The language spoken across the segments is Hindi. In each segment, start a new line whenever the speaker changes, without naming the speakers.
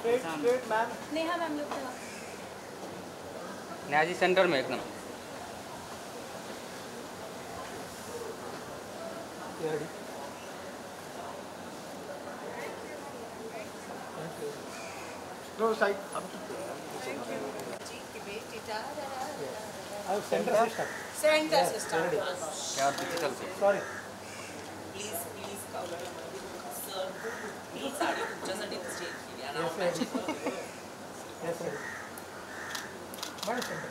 Straight ma'am.
नेहा मैम लोग थे।
नेहा जी सेंटर में एकदम।
No side. सेंटर से स्टार्ट।
Center से start.
क्या पीछे चलते हैं।
सॉरी।
Please cover. Sir, मी साडी तुमच्यासाठी स्टेज केली आणि
yes ready. One centre.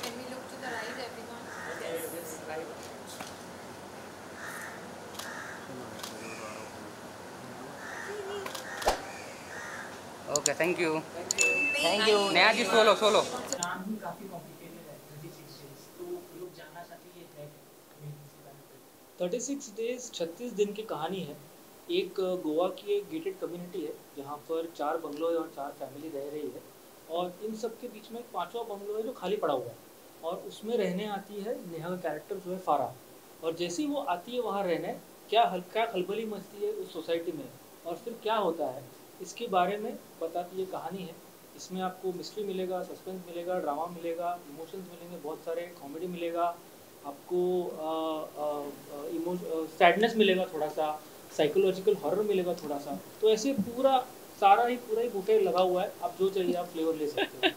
Can we look to the right, everyone?
Okay thank you.
Thank you.
Neha ji solo.
नाम ही काफी कॉम्प्लिकेटेड है 36 डेज, तो लोग जानना चाहते हैं ये है क्या। 36 डेज 36 दिन की कहानी है। एक गोवा की एक गेटेड कम्युनिटी है जहाँ पर 4 बंगलो है और 4 फैमिली रह रही है, और इन सब के बीच में एक 5वां बंगलो है जो खाली पड़ा हुआ है, और उसमें रहने आती है नेहा का कैरेक्टर जो है फारा। और जैसे ही वो आती है वहाँ रहने, क्या खलबली मचती है उस सोसाइटी में और फिर क्या होता है, इसके बारे में बताती ये कहानी है। इसमें आपको मिस्ट्री मिलेगा, सस्पेंस मिलेगा, ड्रामा मिलेगा, इमोशंस मिलेंगे, बहुत सारे कॉमेडी मिलेगा, आपको सैडनेस मिलेगा, थोड़ा सा साइकोलॉजिकल हॉरर मिलेगा थोड़ा सा। तो ऐसे पूरा ही बुफे लगा हुआ है, आप जो चाहिए आप फ्लेवर ले सकते हो।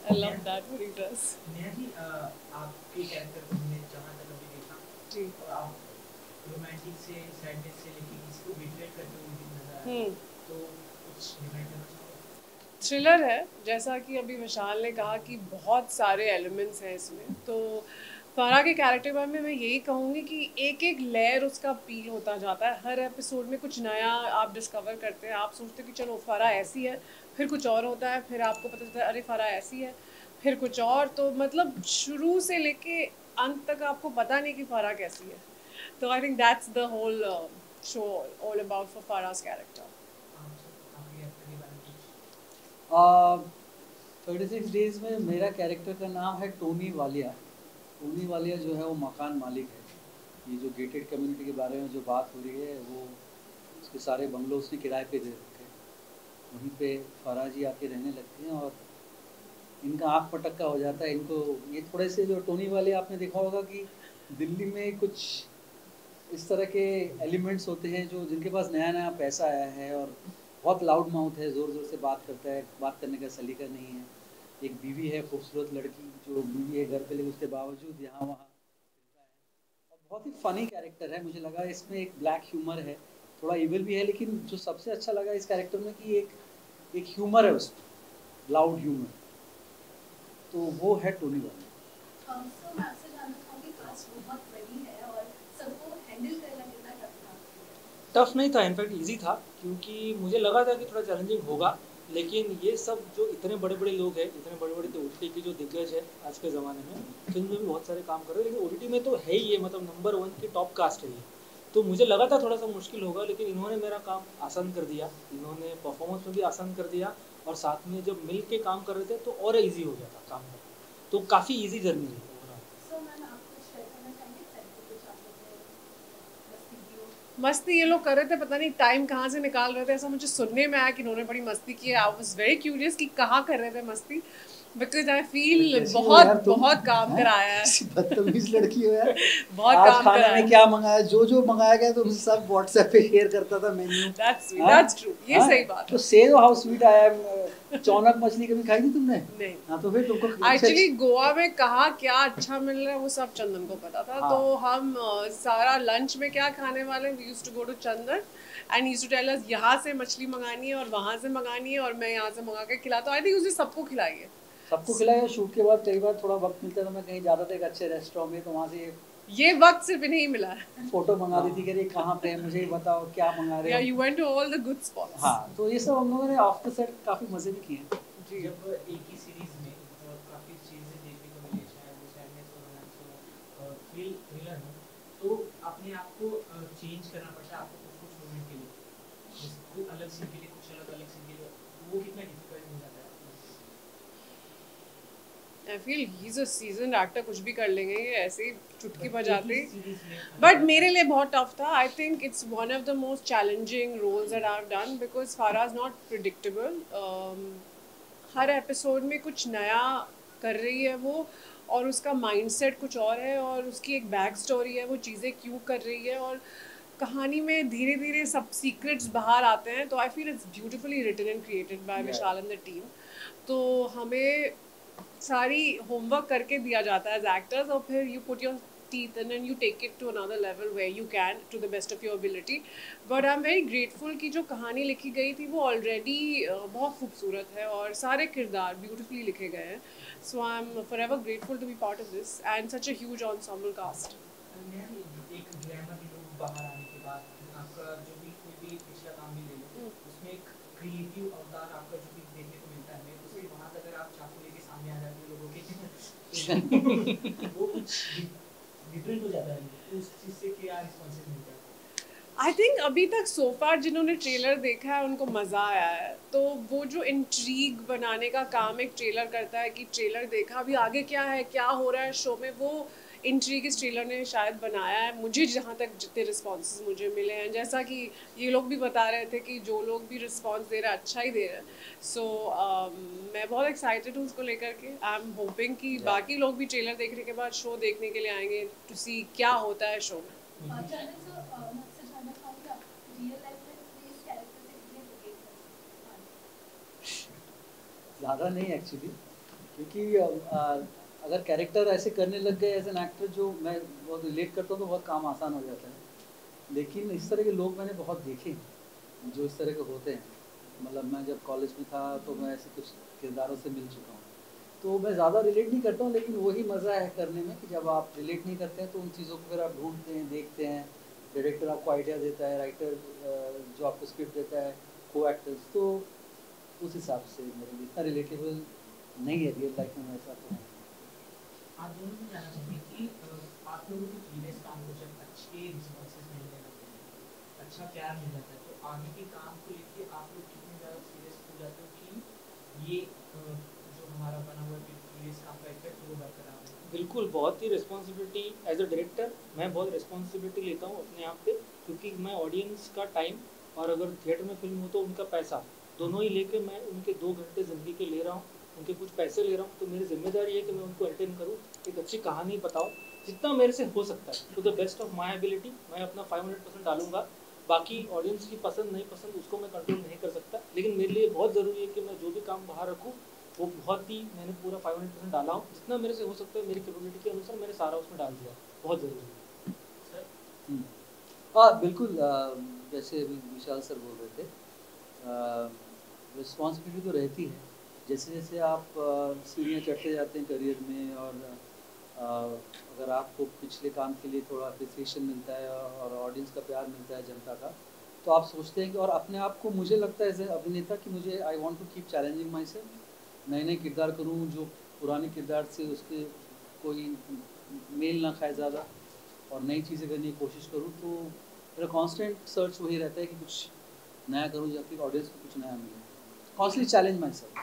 I love that what he does.
Neha ji, आपके कैरेक्टर को हमने जहाँ तक अभी देखा,
जी.
और आप रोमांटिक से सैडनेस से लेके इसको बिट्रेट करते हुए भी नजर आए, तो कुछ डिफाइन करना चाहोगे?
थ्रिलर है, जैसा कि अभी विशाल ने कहा कि बहुत सारे एलिमेंट्स हैं इसमें। तो फारा के कैरेक्टर में मैं यही कहूँगी कि एक एक लेयर उसका पील होता जाता है, हर एपिसोड में कुछ नया आप डिस्कवर करते हैं। आप सोचते हैं कि चलो फारा ऐसी है, फिर कुछ और होता है, फिर आपको पता चलता है अरे फारा ऐसी है, फिर कुछ और। तो मतलब शुरू से लेके अंत तक आपको पता नहीं कि फारा कैसी है। तो I think that's the whole show all about for Farah's character.
36 days में मेरा कैरेक्टर का नाम है टोनी वालिया। टोनी वालिया जो है वो मकान मालिक है। ये जो गेटेड कम्युनिटी के बारे में जो बात हो रही है, वो उसके सारे बंगलो उसने किराए पे दे रखे हैं। वहीं पे फराह जी आके रहने लगती हैं और इनका आँख पटक्का हो जाता है इनको। ये थोड़े से जो टोनी वाले आपने देखा होगा कि दिल्ली में कुछ इस तरह के एलिमेंट्स होते हैं जो जिनके पास नया नया पैसा आया है और बहुत लाउड माउथ है, ज़ोर ज़ोर से बात करता है, बात करने का सलीका नहीं है। एक बीवी है, खूबसूरत लड़की जो बीवी है घर पे, लेकिन उसके बावजूद यहाँ वहाँ फिरता है। और बहुत ही फ़नी कैरेक्टर है। मुझे लगा इसमें एक ब्लैक ह्यूमर है, थोड़ा इविल भी है, लेकिन जो सबसे अच्छा लगा इस कैरेक्टर में कि एक ह्यूमर है उसमें, लाउड ह्यूमर। तो वो है टोनी वाला।
टफ नहीं था, इनफैक्ट इजी था, क्योंकि मुझे लगा था कि थोड़ा चैलेंजिंग होगा। लेकिन ये सब जो इतने बड़े बड़े लोग हैं, इतने बड़े बड़े OTT के जो दिग्गज है आज के ज़माने में, फिल्म में भी बहुत सारे काम कर रहे हैं, लेकिन OTT में तो है ही ये, मतलब नंबर 1 की टॉप कास्ट है ये। तो मुझे लगा था थोड़ा सा मुश्किल होगा, लेकिन इन्होंने मेरा काम आसान कर दिया। इन्होंने परफॉर्मेंस में भी आसान कर दिया, और साथ में जब मिल के काम कर रहे थे तो और ईजी हो गया था काम करना। तो काफ़ी ईजी जर्नी रही।
मस्ती ये लोग कर रहे थे, पता नहीं टाइम कहाँ से निकाल रहे थे। ऐसा मुझे सुनने में आया कि इन्होंने बड़ी मस्ती की है। आई वाज वेरी क्यूरियस कि कहाँ कर रहे थे मस्ती, बिकॉज आई फील बहुत काम कराया है।
बदतमीज लड़की हो यार।
बहुत
आज
काम
खाने
कराया
में क्या मंगाया, जो मंगाया गया तो सब व्हाट्सएप पे शेयर करता था मेन्यू।
That's true, ये सही बात है।
तो से दो हाउ स्वीट आया। चौनक मछली कभी खाई थी तुमने?
नहीं।
हाँ, तो फिर तुमको
एक्चुअली गोवा में कहाँ क्या अच्छा मिल रहा है वो सब चंदन को पता था। तो हम सारा लंच में क्या खाने वाले, we used to go to Chandan and used to tell us यहाँ से मछली मंगानी है और वहाँ से मंगानी है, और मैं यहाँ से मंगा के खिलाता हूँ। आई थिंक उसने सबको खिलाई है।
सबको खिलाया। शूट के बाद कई बार थोड़ा वक्त मिलता था, मैं कहीं जाता था एक अच्छे रेस्टोरेंट में, तो वहाँ से
ये वक्त सिर्फ नहीं मिला है।
फोटो मंगा दी थी कि अरे कहाँ पे है, मुझे बताओ क्या मंगा रहे हो।
Yeah, you went to all the good spots.
हाँ, तो ये सब हम लोगों ने ऑफ द सेट काफी मजे भी किए हैं।
जी।
जब एक ही सीरीज में काफी चीजें देखने को मिली, चाहे वो सैडनेस हो, रोमांस हो, थ्रिलर हो, तो अपने आप को चेंज करना पड़ता है आपको कुछ मोमेंट के लिए, कोई अलग सीन के लिए, कुछ अलग सीन के लिए। वो कितना डिफिकल्ट हो जाता है?
I feel he is a seasoned actor, कुछ भी कर लेंगे ये ऐसे ही चुटकी बजाते। बट मेरे लिए बहुत टफ था। I think it's one of the most challenging roles that I have done because फारा is not predictable. Her episode में कुछ नया कर रही है वो, और उसका माइंडसेट कुछ और है, और उसकी एक बैक स्टोरी है, वो चीज़ें क्यों कर रही है, और कहानी में धीरे धीरे सब सीक्रेट्स बाहर आते हैं। तो I feel it's beautifully written and created by Vishal and the team. तो हमें सारी होमवर्क करके दिया जाता है एज एक्टर्स, और फिर you put your teeth and then you take it to another level where you can to the best of your ability. But I'm very grateful कि जो कहानी लिखी गई थी वो ऑलरेडी बहुत खूबसूरत है और सारे किरदार ब्यूटिफुली लिखे गए हैं. So I'm forever grateful to be part of this and such a huge ensemble cast.
एक ग्लैमर लुक बाहर आने के बाद आपका जो भी कोई भी पिछला काम भी ले लो उसमें एक क्रिएटिव अवतार आपका जो भी देखने को मिलता है, उसके बाद अगर आप चाकू लेके सामने आ जाते हो लोगों के वो कुछ डिफरेंट हो जाता है, तो उस चीज से क्या रिस्पॉन्सेस मिलता है?
I think अभी तक so far जिन्होंने ट्रेलर देखा है उनको मज़ा आया है. तो वो जो इंट्रीग बनाने का काम एक ट्रेलर करता है कि ट्रेलर देखा अभी आगे क्या है, क्या हो रहा है शो में, वो इंट्रीग इस ट्रेलर ने शायद बनाया है. मुझे जहाँ तक जितने रिस्पॉन्सेस मुझे मिले हैं, जैसा कि ये लोग भी बता रहे थे कि जो लोग भी रिस्पॉन्स दे रहे हैं अच्छा ही दे रहे हैं. सो मैं बहुत एक्साइटेड हूँ उसको लेकर के. आई एम होपिंग कि बाकी लोग भी ट्रेलर देखने के बाद शो देखने के लिए आएंगे टू सी क्या होता है शो में.
ज़्यादा नहीं एक्चुअली, क्योंकि अगर कैरेक्टर ऐसे करने लग गए एज एन एक्टर जो मैं बहुत रिलेट करता हूँ तो बहुत काम आसान हो जाता है. लेकिन इस तरह के लोग मैंने बहुत देखे जो इस तरह के होते हैं. मतलब मैं जब कॉलेज में था तो मैं ऐसे कुछ किरदारों से मिल चुका हूँ, तो मैं ज़्यादा रिलेट नहीं करता हूँ. लेकिन वही मज़ा है करने में कि जब आप रिलेट नहीं करते हैं तो उन चीज़ों को फिर आप ढूंढते हैं, देखते हैं. डायरेक्टर आपको आइडिया देता है, राइटर जो आपको स्क्रिप्ट देता है, को एक्टर्स, तो उस हिसाब से मेरे लिए इतना रिलेटेबल नहीं है रियल लाइफ में ऐसा. तो
आप दोनों को जानना चाहेंगे कि आप लोगों को प्रीवियस काम को जब अच्छे रिस्पॉन्सेस मिलने लगते हैं, अच्छा प्यार मिल जाता है, तो आगे के काम को लेके आप लोग कितने ज़्यादा सीरियस हो जाते हो कि ये जो हमारा बना हुआ प्रीवियस काम का इफेक्ट वो बरकरार है? बिल्कुल, बहुत ही रिस्पॉन्सिबिलिटी एज अ डायरेक्टर मैं बहुत रिस्पॉन्सिबिलिटी लेता हूँ अपने आप पे, क्योंकि मैं ऑडियंस का टाइम और अगर थिएटर में फिल्म हो तो उनका पैसा दोनों ही लेके मैं उनके 2 घंटे ज़िंदगी के ले रहा हूँ, उनके कुछ पैसे ले रहा हूँ. तो मेरी जिम्मेदारी है कि मैं उनको एंटरटेन करूँ, एक अच्छी कहानी बताऊँ जितना मेरे से हो सकता है, to the best of my ability. मैं अपना 500% डालूंगा. बाकी ऑडियंस की पसंद नहीं पसंद उसको मैं कंट्रोल नहीं कर सकता, लेकिन मेरे लिए बहुत ज़रूरी है कि मैं जो भी काम बाहर रखूँ वो बहुत ही मैंने पूरा 500% डाला हूँ. जितना मेरे से हो सकता है मेरी कैपेबिलिटी के अनुसार मैंने सारा उसमें डाल दिया. बहुत ज़रूरी है सर.
हाँ बिल्कुल, जैसे अभी विशाल सर बोल रहे थे, रिस्पॉन्सिबिलिटी तो रहती है. जैसे जैसे आप सीढ़ियाँ चढ़ते जाते हैं करियर में, और अगर आपको पिछले काम के लिए थोड़ा अप्रिसिएशन मिलता है और ऑडियंस का प्यार मिलता है, जनता का, तो आप सोचते हैं कि, और अपने आप को मुझे लगता है एज ए अभिनेता कि मुझे I want to keep challenging myself. नए नए किरदार करूँ जो पुराने किरदार से उसके कोई मेल ना खाए ज़्यादा, और नई चीज़ें करने की कोशिश करूँ. तो मेरा कॉन्स्टेंट सर्च वही रहता है कि कुछ नया करूँ या फिर ऑडियंस को कुछ नया मिले. Constantly challenge myself.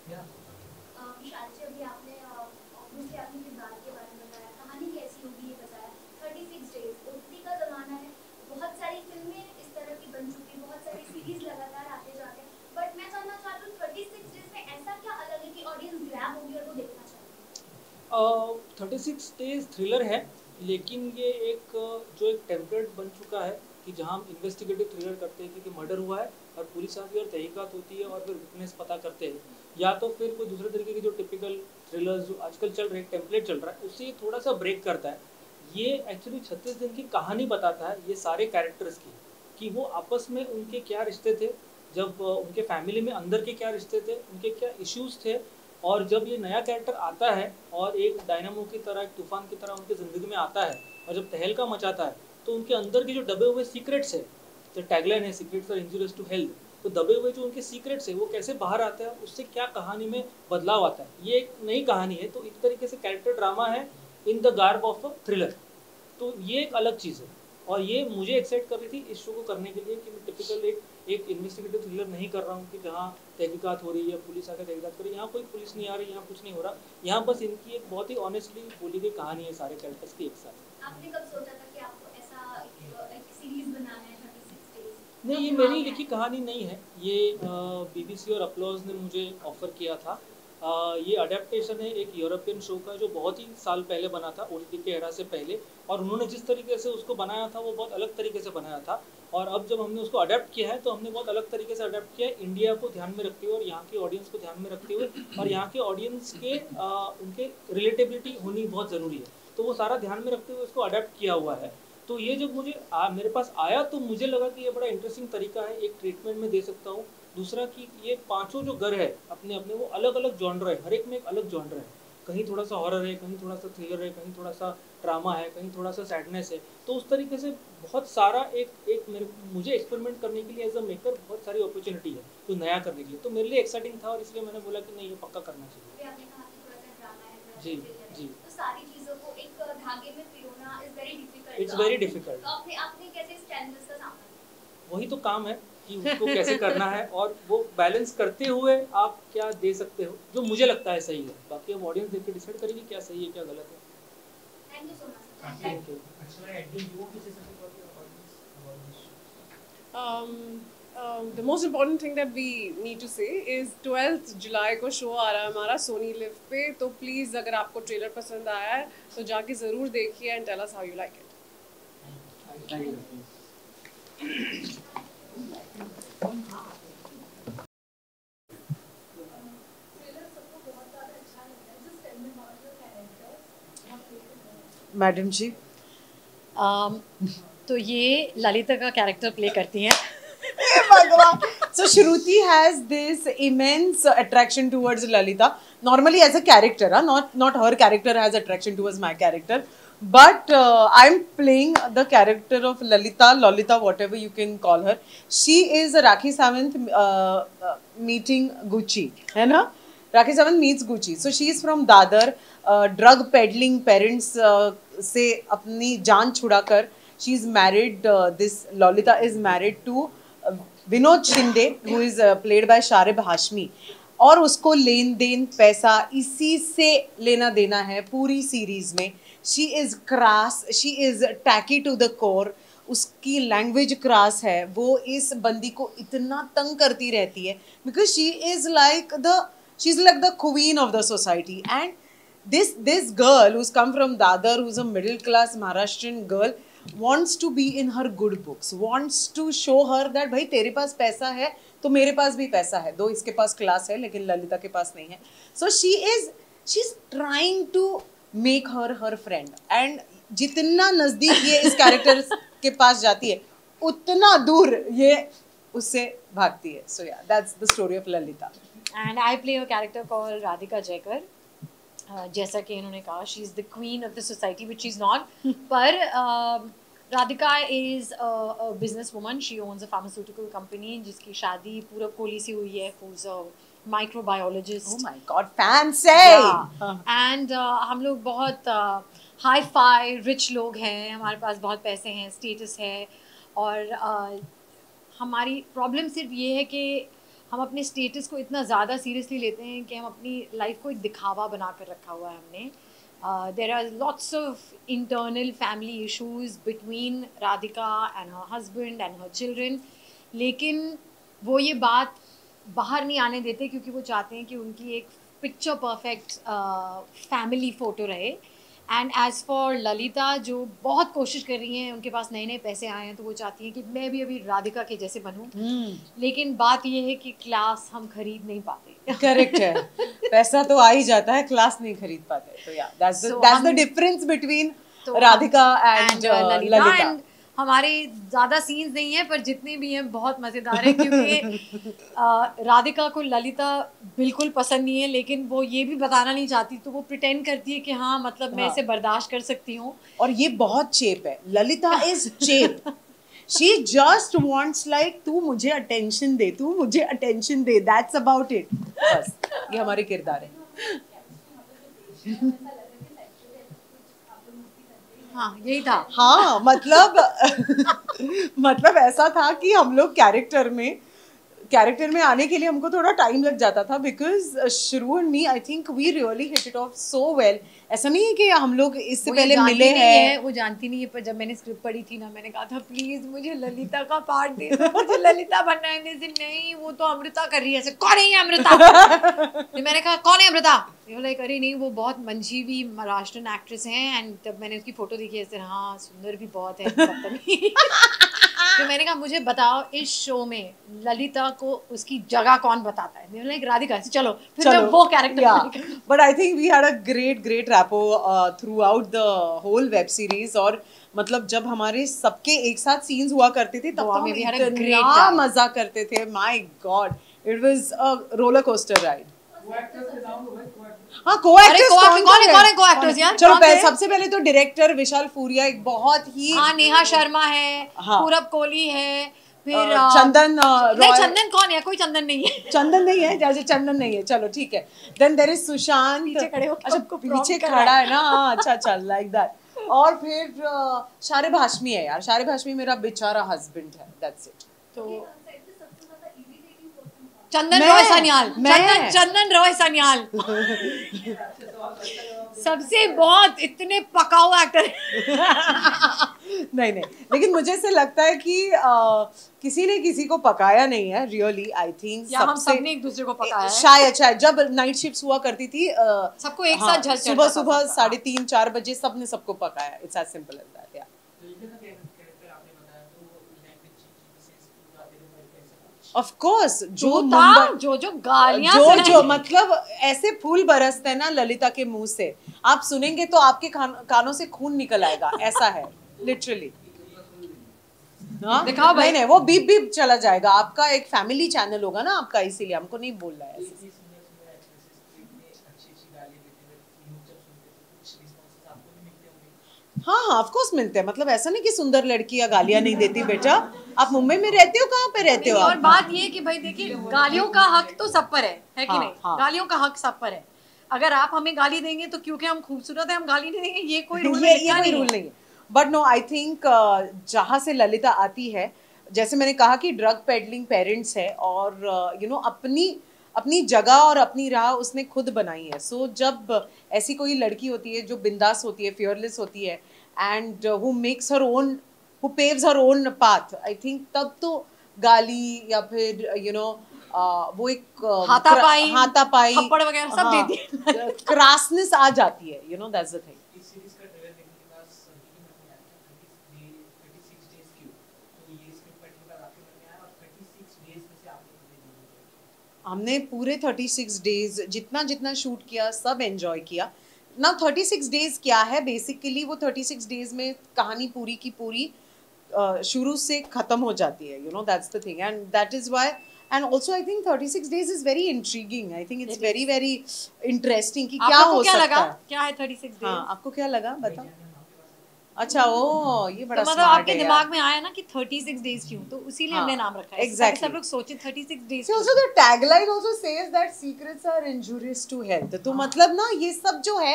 Vishal ji, अभी आपने ऑब्वियसली आपने किरदार के बारे में बताया, कहानी कैसी होगी ये बताया. 36 डेज ओटीटी का ज़माना है, बहुत सारी फिल्में इस तरह की बन चुकी, बहुत सारी सीरीज लगातार आते जाते हैं. बट मैं जानना चाहती हूँ 36 डेज में ऐसा क्या अलग है कि ऑडियंस ग्रैब होगी और वो देखना चाहेगी?
36 डेज थ्रिलर है, लेकिन ये एक जो एक टेम्पलेट बन चुका है कि जहाँ हम इन्वेस्टिगेटिव थ्रिलर करते हैं कि मर्डर हुआ है और पुलिस आती है और तहकीकात होती है और फिर विटनेस पता करते हैं, या तो फिर कोई दूसरे तरीके के जो टिपिकल थ्रिलर्स जो आजकल चल रहे हैं, टेम्पलेट चल रहा है, उससे ये थोड़ा सा ब्रेक करता है. ये एक्चुअली 36 दिन की कहानी बताता है ये सारे कैरेक्टर्स की, कि वो आपस में उनके क्या रिश्ते थे, जब उनके फैमिली में अंदर के क्या रिश्ते थे, उनके क्या इश्यूज़ थे, और जब ये नया कैरेक्टर आता है और एक डायनामो की तरह, एक तूफान की तरह उनकी ज़िंदगी में आता है और जब तहलका मचाता है, तो उनके अंदर के जो दबे हुए सीक्रेट्स है, जो टैगलाइन है secrets are injurious to health, तो दबे हुए जो उनके सीक्रेट्स है वो कैसे बाहर आते हैं, उससे क्या कहानी में बदलाव आता है. ये एक नई कहानी है, तो एक तरीके से कैरेक्टर ड्रामा है in the garb of a thriller. तो ये एक अलग चीज़ है, और ये मुझे एक्साइट कर रही थी इस शो को करने के लिए कि मैं टिपिकल एक इन्वेस्टिगेटिव थ्रिलर नहीं कर रहा हूँ कि जहाँ तहकीकात हो रही है, पुलिस आकर तहकीकात कर रही है। यहाँ कोई पुलिस नहीं आ रही, यहाँ कुछ नहीं हो रहा। यहाँ बस इनकी एक बहुत ही ऑनेस्टली बोली गई कहानी है सारे कैरेक्टर्स की एक साथ।
आपने कब सोचा था कि आपको ऐसा एक सीरीज बनाना है 36 डेज?
नहीं, ये मेरी लिखी कहानी नहीं है, ये BBC और अपलॉज ने मुझे ऑफ़र किया था। ये अडेप्टेशन है एक यूरोपियन शो का जो बहुत ही साल पहले बना था, OTT के एरा से पहले, और उन्होंने जिस तरीके से उसको बनाया था वो बहुत अलग तरीके से बनाया था। और अब जब हमने उसको अडेप्ट किया है तो हमने बहुत अलग तरीके से अडेप्ट किया है, इंडिया को ध्यान में रखते हुए और यहाँ के ऑडियंस को ध्यान में रखते हुए, और यहाँ के ऑडियंस के उनके रिलेटेबिलिटी होनी बहुत ज़रूरी है, तो वो सारा ध्यान में रखते हुए उसको अडेप्ट किया हुआ है। तो ये जब मुझे मेरे पास आया तो मुझे लगा कि ये बड़ा इंटरेस्टिंग तरीका है, एक ट्रीटमेंट में दे सकता हूँ। दूसरा कि ये पांचों जो घर है अपने अपने वो अलग अलग जॉनर है, हर एक में एक अलग जॉनर है। कहीं थोड़ा सा हॉरर है, कहीं थोड़ा सा थ्रिलर है, कहीं थोड़ा सा ड्रामा है, कहीं थोड़ा सा सैडनेस है। तो उस तरीके से बहुत सारा एक मुझे एक्सपेरिमेंट करने के लिए एज अ मेकर बहुत सारी अपॉर्चुनिटी है तो नया करने के लिए, तो मेरे लिए एक्साइटिंग था और इसलिए मैंने बोला कि नहीं, ये पक्का करना चाहिए। जी जी,
तो सारी चीजों को एक धागे में पिरोना is very difficult.
It's very difficult.
तो आपने कैसे इस चैलेंजेस का सामना किया?
वही तो काम है कि उसको कैसे करना है और वो बैलेंस करते हुए आप क्या दे सकते हो जो मुझे लगता है सही है। बाकी अब ऑडियंस देख के डिसाइड करेगी क्या सही है क्या गलत है।
Thank you so much.
Thank you.
The most important thing that we need to say is 12th जुलाई को शो आ रहा है हमारा सोनी लिव पे, तो प्लीज़ अगर आपको ट्रेलर पसंद आया है तो जाके ज़रूर देखिए and tell us how you like it.
Thank you.
Madam ji,
तो ये ललिता का कैरेक्टर प्ले करती हैं।
भगवान। So Shruti has this immense attraction towards Lalita. Normally as a character, not her character has attraction towards my character. But I'm playing the character of Lolita, whatever you can call her. She is Rakhi Sawant meeting Gucci, है ना? Rakhi Sawant meets Gucci. So she is from Dadar, drug peddling parents से अपनी जान छुड़ाकर she is married. This Lolita is married to Vinod Shinde who is played by Sharib Hashmi, और उसको लेन देन पैसा इसी से लेना देना है पूरी सीरीज में। She is crass, she is tacky to the core, उसकी लैंग्वेज क्रास है। वो इस बंदी को इतना तंग करती रहती है because she is like the queen of the society. And this girl who's come from Dadar, who's a middle class Maharashtrian girl, wants to be in her good books, wants to show her that भाई तेरे पास पैसा है तो मेरे पास भी पैसा है, दो इसके पास क्लास है लेकिन ललिता के पास नहीं है। So she's trying to make her friend, and जितना नजदीक ये इस कैरेक्टर के पास जाती है उतना दूर ये उससे भागती है। So yeah, that's the story of Lalita.
And I play a character called Radhika Jaikar. जैसा कि इन्होंने कहा, she is the queen of the society which is not, पर Radhika is a business woman. She owns a pharmaceutical company जिसकी शादी पूरब कोहली से हुई है, who is a microbiologist.
Oh my God, fancy!
And हम लोग बहुत हाई फाई रिच लोग हैं, हमारे पास बहुत पैसे हैं, स्टेटस है, और हमारी प्रॉब्लम सिर्फ ये है कि हम अपने स्टेटस को इतना ज़्यादा सीरियसली लेते हैं कि हम अपनी लाइफ को एक दिखावा बना कर रखा हुआ है हमने। There are lots of internal family issues between Radhika and her husband and her children, लेकिन वो ये बात बाहर नहीं आने देते क्योंकि वो चाहते हैं कि उनकी एक पिक्चर परफेक्ट फैमिली फ़ोटो रहे। एंड एज़ फॉर ललिता, जो बहुत कोशिश कर रही हैं, उनके पास नए नए पैसे आए हैं तो वो चाहती हैं कि मैं भी अभी राधिका के जैसे बनूं, लेकिन बात ये है कि क्लास हम खरीद नहीं पाते।
करेक्ट है, पैसा तो आ ही जाता है, क्लास नहीं खरीद पाते। तो या that's the difference between Radhika and Lalita.
And हमारे ज़्यादा सीन्स नहीं हैं पर जितने भी हैं बहुत मज़ेदार हैं, क्योंकि राधिका को ललिता बिल्कुल पसंद नहीं है, लेकिन वो ये भी बताना नहीं चाहती, तो वो प्रिटेंड करती है कि हाँ मतलब मैं इसे बर्दाश्त कर सकती हूँ।
और ये बहुत चेप है, Lalita is cheap. She just wants like तू मुझे अटेंशन दे, तू मुझे attention they, that's about it. बस ये हमारे किरदार है।
हाँ यही था।
हाँ मतलब मतलब ऐसा था कि हम लोग कैरेक्टर में आने के लिए हमको थोड़ा टाइम लग जाता था because through and me I think we really hit it off so well. ऐसा नहीं है कि हम लोग इससे पहले मिले हैं।
वो जानती नहीं है, पर जब मैंने स्क्रिप्ट पढ़ी थी ना, मैंने कहा था प्लीज मुझे ललिता का पार्ट दे दो, मुझे ललिता बनना है। नहीं वो तो अमृता कर रही है ऐसे। कौन है ये अमृता? मैंने कहा कौन है अमृता? लाइक अरे नहीं वो बहुत मंजीवी महाराष्ट्रन एक्ट्रेस हैं। एंड तब मैंने उसकी फोटो देखी ऐसे, हाँ सुंदर भी बहुत है तो मैंने कहा मुझे बताओ इस शो में ललिता को उसकी जगह कौन बताता है? लाइक राधिका। चलो फिर जब वो character.
But I think we had a great rapport throughout the whole web series. और मतलब जब हमारे सबके एक साथ सीन्स हुआ करते थे तब हम इतना मजा करते थे। My God it was a roller coaster ride. हाँ को-एक्टर्स यार। चलो सबसे पहले तो डायरेक्टर विशाल फूरिया, एक बहुत ही
नेहा शर्मा है, पूरब कोहली है, फिर
चंदन
नहीं चंदन कौन है? कोई चंदन नहीं है।
चंदन नहीं है, जैसे चंदन नहीं है। चलो ठीक है। देन देयर इज सुशांत अच्छा पीछे खड़ा है ना। अच्छा लाइक दैट। और फिर शारिब हाशमी है यार। शारिब हाशमी मेरा बेचारा हस्बैंड है। That's it. तो
चंदन रॉय सन्याल। चंदन रॉय सन्याल सबसे बहुत इतने पकाऊ एक्टर
नहीं लेकिन मुझे से लगता है कि किसी ने किसी को पकाया नहीं है रियली। आई थिंक
सबने एक दूसरे को पकाया है।
शायद जब नाइट शिफ्ट्स हुआ करती थी
सबको एक साथ झल
सुबह 3:30-4 बजे सबने सबको पकाया। It's as simple as that. या ऑफ कोर्स जो
गालियां
जो मतलब ऐसे फूल बरसते हैं ना ललिता के मुंह से, आप सुनेंगे तो आपके कानों से खून निकल आएगा। ऐसा है लिटरली। दिखाओ भाई। नहीं वो बीप बीप चला जाएगा। आपका एक फैमिली चैनल होगा ना आपका, इसीलिए हमको नहीं बोल रहा है ऐसे। हाँ ऑफ कोर्स मिलते हैं। मतलब ऐसा नहीं कि सुंदर लड़कियां गालियां नहीं देती। बेटा आप मुंबई में रहते हो, कहाँ पे रहते हो?
और बात ये कि भाई देखिए गालियों का हक तो सब पर है कि नहीं? गालियों का हक सब पर है। अगर आप हमें गाली देंगे तो क्योंकि हम खूबसूरत है हम गाली नहीं देंगे, ये कोई रूल नहीं है।
बट नो आई थिंक जहाँ से ललिता आती है, जैसे मैंने कहा कि ड्रग पेडलिंग पेरेंट्स है और यू नो अपनी जगह और अपनी राह उसने खुद बनाई है। सो जब ऐसी कोई लड़की होती है जो बिंदास होती है, फियरलेस होती है and who makes her own, who paves her own path, I think तब तो गाली या फिर यू नो वो एक हाथापाई
थप्पड़ वगैरह सब देती है,
क्रासनेस आ जाती है। You know that's the thing. हमने पूरे 36 डेज जितना शूट किया सब एंजॉय किया ना। 36 डेज क्या है बेसिकली, वो 36 डेज में कहानी पूरी की पूरी शुरू से खत्म हो जाती है। You know that's the thing and that is why and also I think 36 days is very intriguing. I think it's very interesting कि क्या हो सकता है।
क्या है 36 डेज?
हाँ आपको क्या लगा बताओ। अच्छा ओ ये बड़ा
तो मतलब आपके दिमाग में आया ना कि 36 डेज क्यों, तो उसीलिए हमने नाम रखा है।
Exactly.
सब लोग सोचे 36 days.
So also the tagline also says that secrets are injurious to health. तो मतलब ना ये सब जो है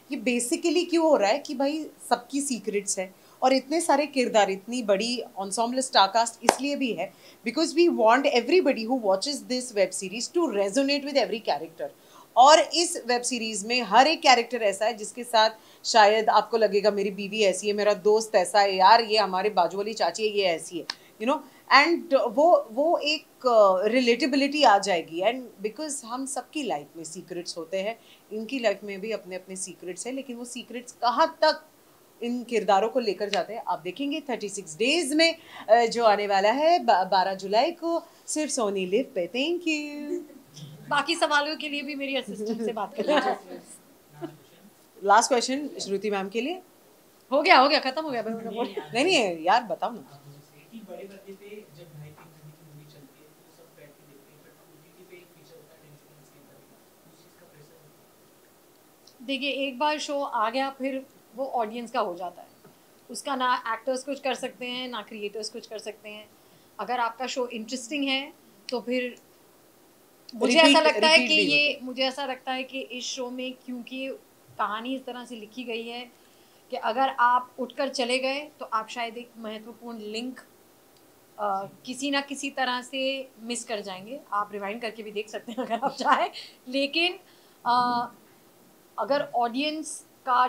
ये बेसिकली क्यों हो रहा है कि भाई सबकी सीक्रेट्स है और इतने सारे किरदार, इतनी बड़ी ensemble star cast इसलिए भी है because we want everybody who watches this web series to resonate with every character. और इस वेब सीरीज में हर एक कैरेक्टर ऐसा है जिसके साथ शायद आपको लगेगा मेरी बीवी ऐसी है, मेरा दोस्त ऐसा है, यार ये हमारे बाजू वाली चाची है ये ऐसी है, यू नो। एंड वो एक रिलेटेबिलिटी आ जाएगी। एंड बिकॉज हम सबकी लाइफ में सीक्रेट्स होते हैं, इनकी लाइफ में भी अपने अपने सीक्रेट्स हैं, लेकिन वो सीक्रेट्स कहाँ तक इन किरदारों को लेकर जाते हैं आप देखेंगे 36 डेज में जो आने वाला है 12 जुलाई को सिर्फ सोनी लिव पे। Thank you.
बाकी सवालों के लिए भी मेरी असिस्टेंट से बात कर लीजिए।
लास्ट क्वेश्चन श्रुति मैम के लिए।
हो गया खत्म हो गया भाई।
नहीं यार बताओ ना।
देखिए एक बार शो आ गया फिर वो ऑडियंस का हो जाता है, उसका ना एक्टर्स कुछ कर सकते हैं ना क्रिएटर्स कुछ कर सकते हैं। अगर आपका शो इंटरेस्टिंग है तो फिर मुझे ऐसा लगता है कि इस शो में क्योंकि कहानी इस तरह से लिखी गई है कि अगर आप उठकर चले गए तो आप शायद एक महत्वपूर्ण लिंक किसी ना किसी तरह से मिस कर जाएंगे। आप रिवाइंड करके भी देख सकते हैं अगर आप चाहें, लेकिन अगर ऑडियंस का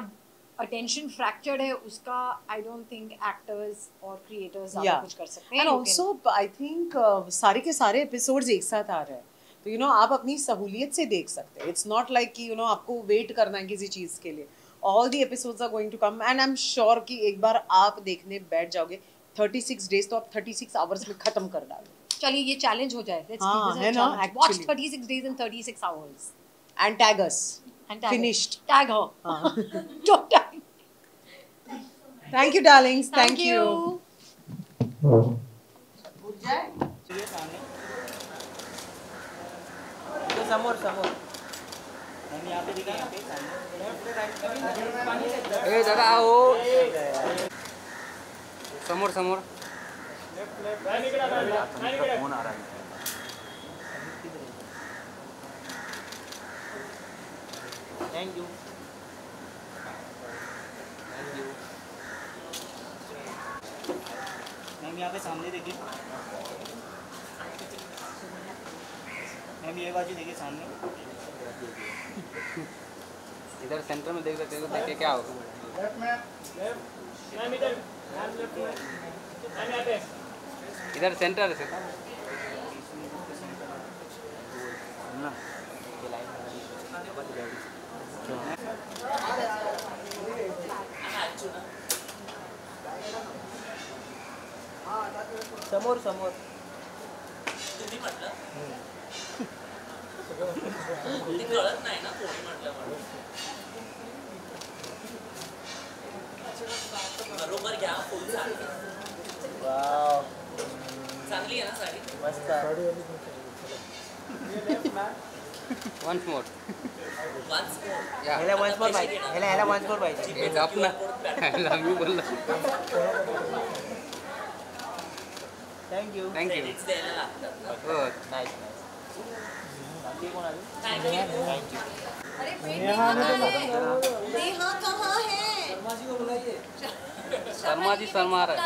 अटेंशन फ्रैक्चर्ड है उसका आई डोंट थिंक एक्टर्स और क्रिएटर्स ज़्यादा कुछ कर सकते हैं।
एंड ऑल्सो आई थिंक सारे के सारे एपिसोड्स एक साथ आ रहे हैं, तो यू नो आप अपनी सहूलियत से देख सकते हैं। इट्स नॉट लाइक कि यू नो आपको वेट करना है किसी चीज़ के लिए। All the episodes are going to come and I am sure कि एक बार आप देखने बैठ जाओगे 36 डेज तो आप 36 आवर्स में खत्म कर डालोगे।
चलिए ये चैलेंज हो जाए, लेट्स
हाँ,
कीप
है
दिस
ना,
a challenge. Watch
actually.
36 days in 36 hours
and tag us
and tag
Finished.
her. Tag her.
हाँ
Don't tag.
Thank you Darling's,
Thank you.
समोर समोर
ए दादा आओ समोर समोर
फोन आ रहा है। Thank you. मैम यहाँ पे सामने देखिए, मैम ये बाजू देखिए सामने।
इधर सेंटर में देख सकते हो, देख के क्या होगा। इधर सेंटर से
समोर समोर
कळत नाही ना कोणी म्हटलं म्हणून बरोबर घ्या फुल
वाव
चांगली आहे ना साडी
मस्त
वन्स मोर
ह्याला वन्स मोर पाहिजे, ह्याला वन्स मोर पाहिजे।
एक अपना लव यू बोल
थँक यू
थँक यू
द्यायला लागतात
हो
नाईस बाकी कोण आले?
Thank you
thank you.
नेहा कहाँ है?
शर्मा जी शर्मा रहा है।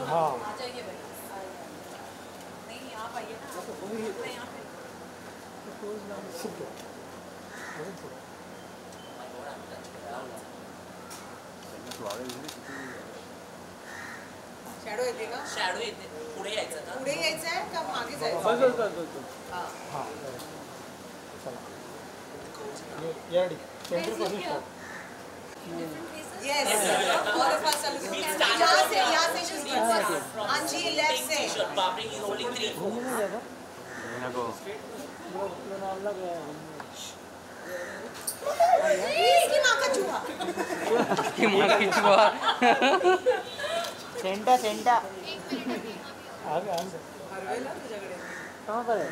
हाँ
आ जाइए भाई। नहीं आप आइए ना, यहाँ पे शॅडो येते का?
शॅडो येते पुढे यायचं का
पुढे यायचं आहे का मागे जायचं?
बस बस बस बस
हां.
हाँ चला ये ready centre position
Yes. All of us are looking at यहाँ से shoot करना। अंजी left से।
बापरे ही होल्डिंग 3
घूमने नहीं जाएगा
इनको
पूरा नाम लग गया
इसकी माँ का चूहा।
की मां की छुआ
सेंटा सेंटा आगे आगे कहाँ पर है